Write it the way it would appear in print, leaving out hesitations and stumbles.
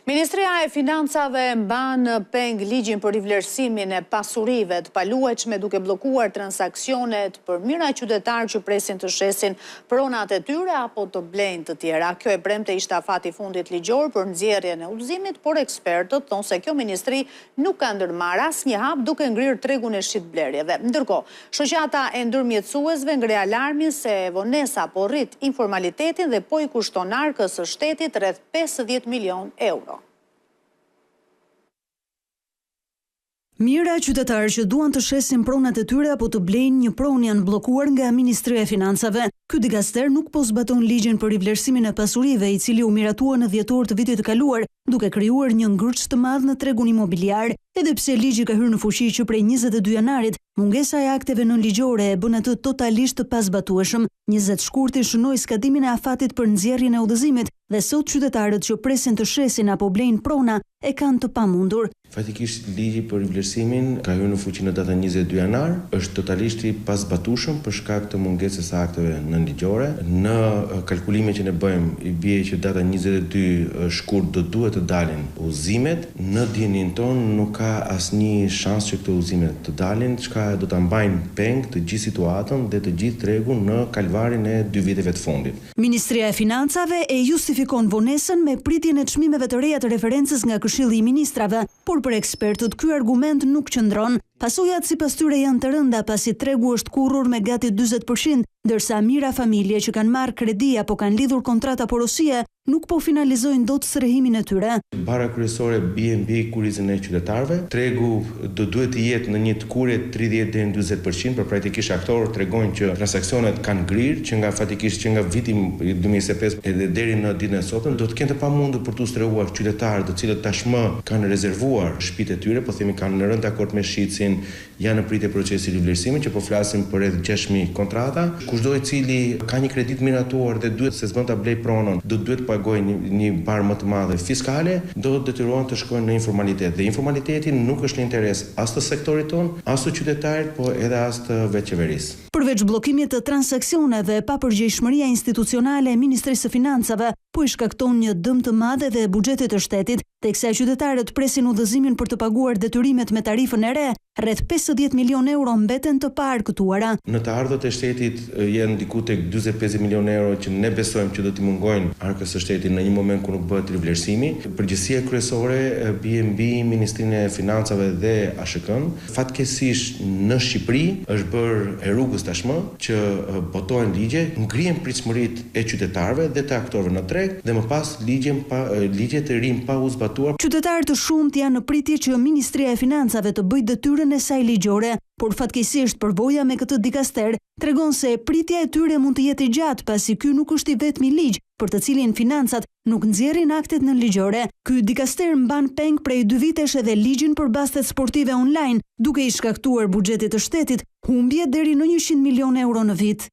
Ministria e Financave mban peng ligjin për rivlerësimin e pasurive të paluajtshme duke bllokuar transaksionet për mijëra qytetarë që presin të shesin pronat e tyre apo të blejnë të tjera. Kjo e premte ishte afati i fundit ligjor për nxjerrjen e udhëzimit, por ekspertët thonë se kjo ministri nuk ka ndërmarrë asnjë hap duke ngrirë tregun e shitblerjeve. Ndërkohë, shoqata e ndërmjetësuesve ngre alarmin se vonesa po rrit informalitetin dhe po i kushton arkës së shtetit rreth 50 milion euro. Mijëra qytetarë që duan të shesin pronat e tyre apo të blejnë një pronë janë bllokuar nga Ministria e Financave. Ky dikaster nuk po zbaton ligjin për rivlerësimin e pasurive, i cili u miratua në dhjetor të vitit të kaluar, duke krijuar një ngërç të madh në tregun imobiliar. Edhe pse ligji ka hyrë në fuqi që prej 22 janarit, mungesa e akteve nënligjore e bën atë totalisht të pazbatueshëm. 20 shkurti shënoi skadimin e afatit për nxjerrjen e udhëzimit dhe sot qytetarët që presin të shesin apo blejnë prona e kanë të pamundur. Fatikisht ligji për rivlerësimin ka hyrë në fuqi në datën 22 janar, është totalisht i pazbatueshëm për shkak të mungesës së akteve nënligjore. Në kalkulimet që ne bëjmë, i bie që data 22 shkurt do duhet të dalin udhëzimet. Në dinin ton nuk ka asnjë shans që këto udhëzime të dalin, çka do ta mbajnë peng të gjithë situatën dhe të gjithë tregun në kalvarin e 2 viteve të fundit. Ministria e Financave e justifikon vonesën me pritjen e çmimeve të reja të referencës nga Këshilli i Ministrave, por për ekspertët ky argument nuk qëndron. Pasojat sipas tyre janë të rënda pasi tregu është kurrur me gati 40%, ndërsa mijëra familje që kanë marrë kredi apo kanë lidhur kontrata porosie nuk po finalizojnë dot strehimin e tyre. Bara kryesore bie mbi kurrizën e qytetarëve. Tregu do duhet të jetë në një tkurrje 30 deri në 40%, por praktikisht aktorët tregojnë që transaksionet kanë ngrirë, që nga fatikisht që nga viti 2025 edhe deri në ditën e sotme do të kenë të pamundur për të strehuar qytetarët të cilët tashmë kanë rezervuar shtëpitë e tyre, po themi kanë në rënd dakord me shitsin, janë në pritje procesi rivlerësimit që po flasim për rreth 6000 kontrata. Kushdo i cili ka një kredit miratuar dhe duhet se s'bën ta blej pronën, do duhet të pagojë një barë më të madhe fiskale, do detyrohen të shkojnë në informalitet. Dhe informaliteti nuk është në interes as të sektorit ton, as të qytetarit, po edhe as të vetë qeverisë. Përveç bllokimit të transaksioneve, papërgjegjshmëria institucionale e Ministrisë së Financave po i shkakton një dëm të madh edhe buxhetit të shtetit, teksa qytetarët presin udhëzimin për të paguar detyrimet me tarifën e re, rreth 50 milion euro mbeten të paargëtuara. Në të ardhët e shtetit janë diku tek 40-50 milion euro që ne besojmë që do t'i mungojnë arkës së shtetit në një moment kur nuk bëhet rivlerësimi. Përgjegjësia kryesore bie mbi Ministrinë e Financave dhe ASHK-n. Fatkeqësisht në Shqipëri është bërë e rrugës tashmë që botojnë ligje, ngrihen pritshmëritë e qytetarëve dhe të aktorëve në treg dhe më pas ligje të rinj pa u zbatuar. Qytetarë të shumtë janë në pritje që Ministria e Financave të bëjë detyrën e saj ligjore, por fatkeqësisht përvoja me këtë dikaster tregon se pritja e tyre mund të jetë e gjatë pasi ky nuk është i vetmi ligj për të cilin financat nuk nxjerrin aktet nënligjore. Ky dikaster mban peng prej 2 vitesh edhe ligjin për bastet sportive online, duke i shkaktuar buxhetit të shtetit humbje deri në 100 milion euro në vit.